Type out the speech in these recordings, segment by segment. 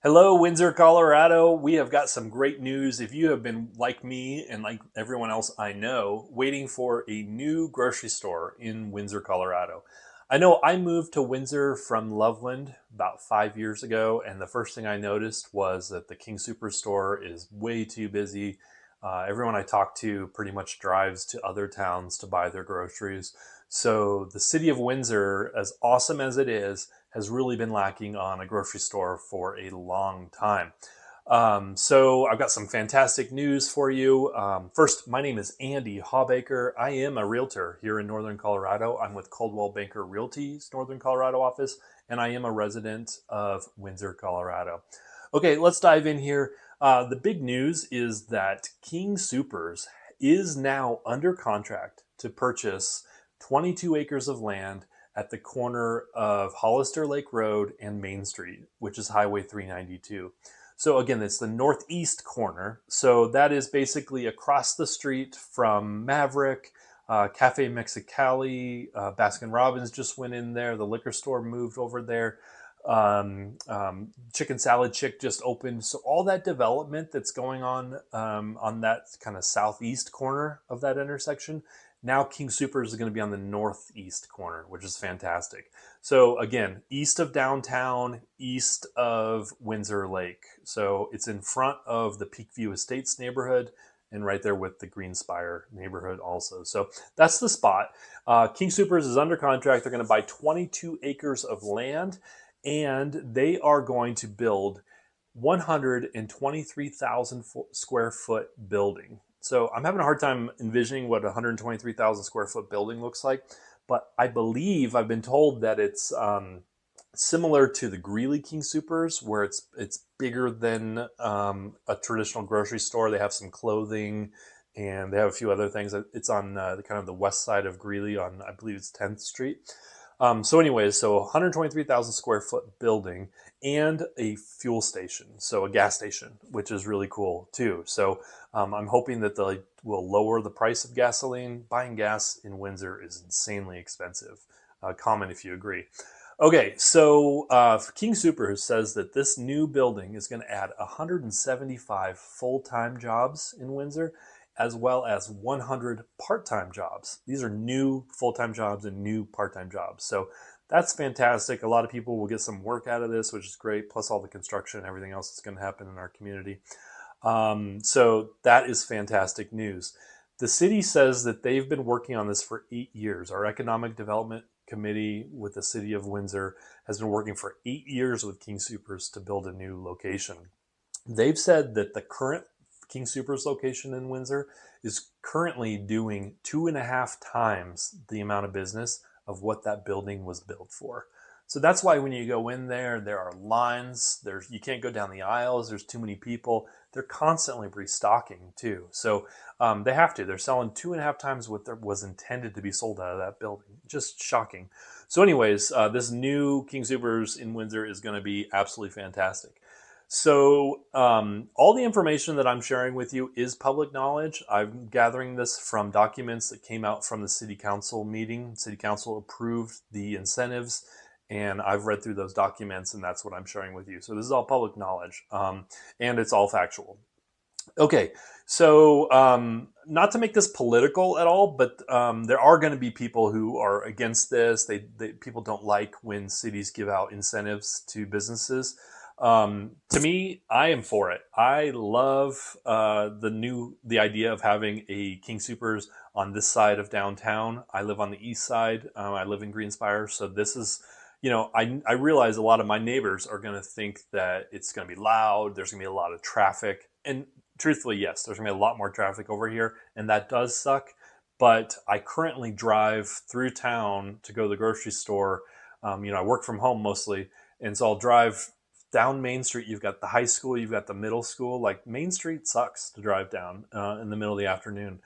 Hello, Windsor, Colorado. We have got some great news. If you have been like me and like everyone else I know, waiting for a new grocery store in Windsor, Colorado. I know I moved to Windsor from Loveland about 5 years ago, and the first thing I noticed was that the King Soopers store is way too busy. Everyone I talk to pretty much drives to other towns to buy their groceries. So the city of Windsor, as awesome as it is, has really been lacking on a grocery store for a long time. So I've got some fantastic news for you. First, my name is Andy Hawbaker. I am a realtor here in Northern Colorado. I'm with Coldwell Banker Realty's Northern Colorado office, and I am a resident of Windsor, Colorado. Okay, let's dive in here. The big news is that King Soopers is now under contract to purchase 22 acres of land at the corner of Hollister Lake Rd and Main Street, which is Highway 392. So again, it's the northeast corner. So that is basically across the street from Maverick, Cafe Mexicali, Baskin Robbins just went in there. The liquor store moved over there. Chicken Salad Chick just opened. So all that development that's going on that kind of southeast corner of that intersection, now King Soopers is going to be on the northeast corner, which is fantastic. So again, east of downtown, east of Windsor Lake. So it's in front of the Peakview Estates neighborhood and right there with the Greenspire neighborhood also. So that's the spot. King Soopers is under contract. They're going to buy 22 acres of land, and they are going to build 123,000 square foot building. So I'm having a hard time envisioning what a 123,000 square foot building looks like, but I believe I've been told that it's similar to the Greeley King Soopers, where it's bigger than a traditional grocery store. They have some clothing, and they have a few other things. It's on the kind of the west side of Greeley on, I believe it's 10th Street. So anyways, so 123,000 square foot building and a fuel station, so a gas station, which is really cool too. So I'm hoping that they will lower the price of gasoline. Buying gas in Windsor is insanely expensive. Comment if you agree. Okay, so King Soopers says that this new building is going to add 175 full-time jobs in Windsor, as well as 100 part-time jobs. These are new full-time jobs and new part-time jobs. So that's fantastic. A lot of people will get some work out of this, which is great, plus all the construction and everything else that's going to happen in our community. So that is fantastic news. The city says that they've been working on this for 8 years. Our economic development committee with the city of Windsor has been working for 8 years with King Soopers to build a new location. They've said that the current King Soopers location in Windsor is currently doing 2.5 times the amount of business of what that building was built for. So that's why when you go in there, there are lines. You can't go down the aisles. There's too many people. They're constantly restocking too. So they have to. They're selling 2.5 times what was intended to be sold out of that building. Just shocking. So anyways, this new King Soopers in Windsor is going to be absolutely fantastic. So all the information that I'm sharing with you is public knowledge. I'm gathering this from documents that came out from the city council meeting. City council approved the incentives, and I've read through those documents, and that's what I'm sharing with you. So this is all public knowledge, and it's all factual. Okay, so not to make this political at all, but there are going to be people who are against this. People don't like when cities give out incentives to businesses. To me, I am for it. I love the idea of having a King Soopers on this side of downtown. I live on the east side. I live in Greenspire, so this is, I realize a lot of my neighbors are going to think that it's going to be loud. There's going to be a lot of traffic, and truthfully, yes, there's going to be a lot more traffic over here, and that does suck. But I currently drive through town to go to the grocery store. I work from home mostly, and so I'll drive down Main Street. You've got the high school, you've got the middle school. Like, Main Street sucks to drive down in the middle of the afternoon.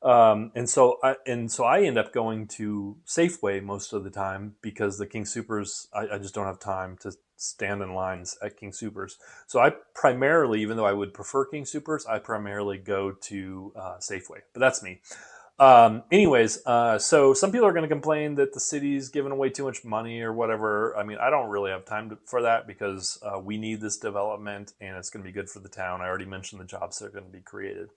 And so I end up going to Safeway most of the time because the King Soopers, I just don't have time to stand in lines at King Soopers. So I primarily, even though I would prefer King Soopers, I primarily go to Safeway. But that's me. Anyways, so some people are going to complain that the city's giving away too much money or whatever. I mean, I don't really have time for that because we need this development and it's going to be good for the town. I already mentioned the jobs that are going to be created.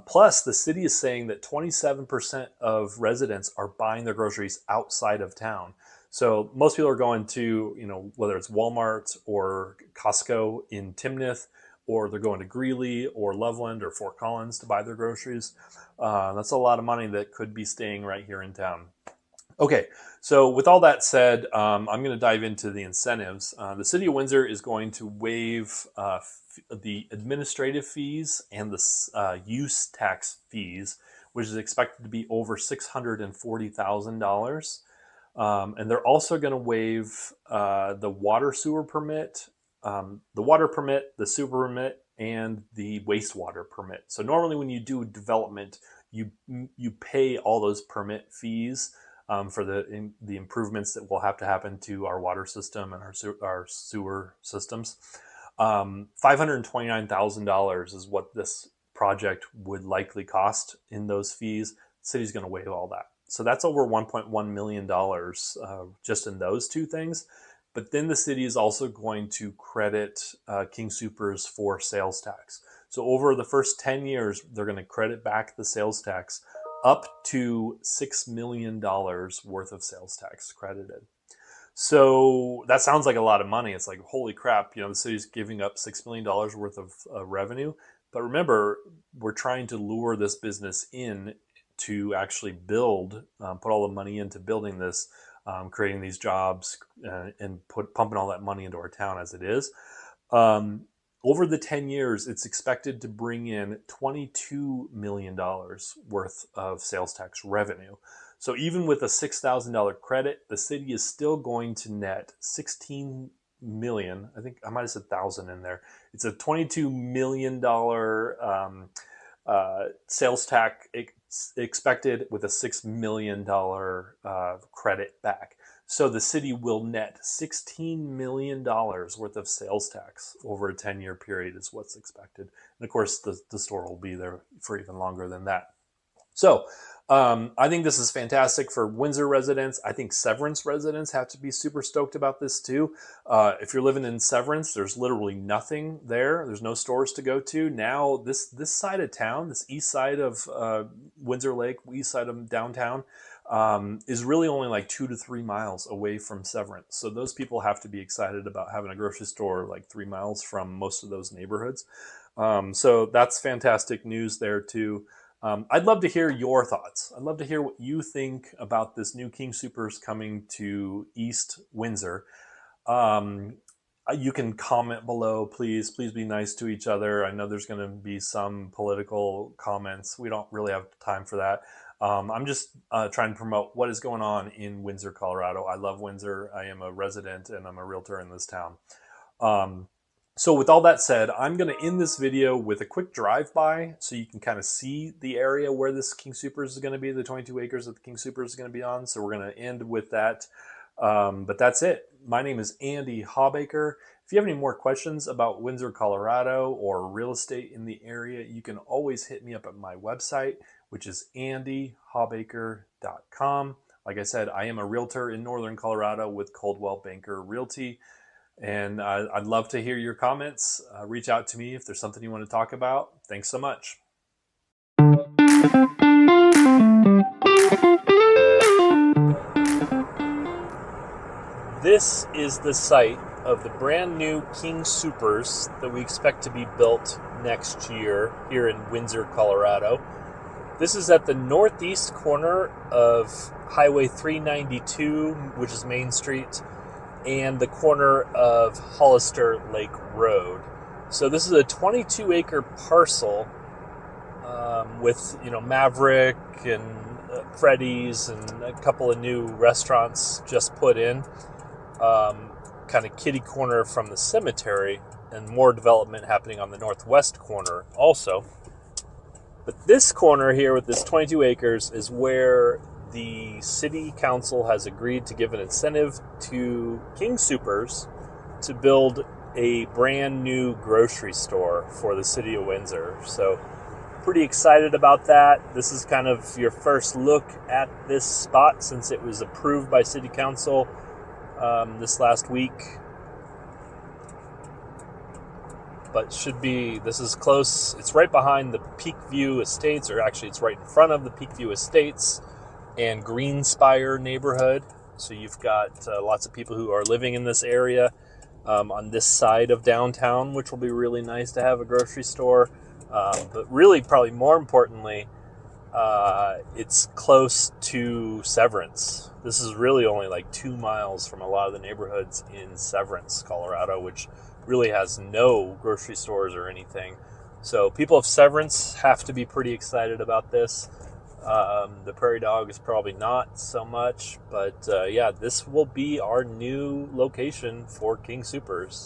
Plus, the city is saying that 27% of residents are buying their groceries outside of town. So most people are going to, whether it's Walmart or Costco in Timnath, or they're going to Greeley or Loveland or Fort Collins to buy their groceries. That's a lot of money that could be staying right here in town. Okay, so with all that said, I'm going to dive into the incentives. The City of Windsor is going to waive the administrative fees and the use tax fees, which is expected to be over $640,000. And they're also going to waive the water sewer permit, the sewer permit, and the wastewater permit. So normally when you do development, you pay all those permit fees for the improvements that will have to happen to our water system and our sewer systems. $529,000 is what this project would likely cost in those fees. The city's going to waive all that. So that's over $1.1 million just in those two things. But then the city is also going to credit King Soopers for sales tax. So over the first 10 years, they're going to credit back the sales tax up to $6 million worth of sales tax credited. So that sounds like a lot of money. It's like, holy crap, the city's giving up $6 million worth of revenue. But remember, we're trying to lure this business in to actually build, put all the money into building this, creating these jobs, and pumping all that money into our town as it is. Over the 10 years, it's expected to bring in $22 million worth of sales tax revenue. So even with a $6,000 credit, the city is still going to net $16 million. I think I might have said 1,000 in there. It's a $22 million sales tax expected with a $6 million credit back. So the city will net $16 million worth of sales tax over a 10-year period is what's expected. And of course, the store will be there for even longer than that. So I think this is fantastic for Windsor residents. I think Severance residents have to be super stoked about this too. If you're living in Severance, there's literally nothing there. There's no stores to go to. Now this side of town, this east side of Windsor Lake, east side of downtown, is really only like 2 to 3 miles away from Severance. So those people have to be excited about having a grocery store like 3 miles from most of those neighborhoods. So that's fantastic news there too. I'd love to hear your thoughts. I'd love to hear what you think about this new King Soopers coming to East Windsor. You can comment below, please. Please be nice to each other. I know there's going to be some political comments. We don't really have time for that. I'm just trying to promote what is going on in Windsor, Colorado. I love Windsor. I am a resident and I'm a realtor in this town. So with all that said, I'm going to end this video with a quick drive-by so you can kind of see the area where this King Soopers is going to be, the 22 acres that the King Soopers is going to be on. So we're going to end with that. But that's it. My name is Andy Hawbaker. If you have any more questions about Windsor, Colorado or real estate in the area, you can always hit me up at my website, which is andyhawbaker.com. Like I said, I am a realtor in Northern Colorado with Coldwell Banker Realty. And I'd love to hear your comments. Reach out to me if there's something you want to talk about. Thanks so much. This is the site of the brand new King Soopers that we expect to be built next year here in Windsor, Colorado. This is at the northeast corner of Highway 392, which is Main Street, and the corner of Hollister Lake Rd. So this is a 22-acre parcel with Maverick and Freddy's and a couple of new restaurants just put in. Kind of kitty corner from the cemetery, and more development happening on the northwest corner also. But this corner here with this 22 acres is where the city council has agreed to give an incentive to King Soopers to build a brand new grocery store for the city of Windsor. So pretty excited about that. This is kind of your first look at this spot since it was approved by City Council this last week. But this is close. It's right behind the Peakview Estates, or actually it's right in front of the Peakview Estates and Greenspire neighborhood. So you've got lots of people who are living in this area on this side of downtown, which will be really nice to have a grocery store. But really, probably more importantly, it's close to Severance. This is really only like 2 miles from a lot of the neighborhoods in Severance, Colorado, which really has no grocery stores or anything. So people of Severance have to be pretty excited about this. The Prairie Dog is probably not so much, but yeah, this will be our new location for King Soopers.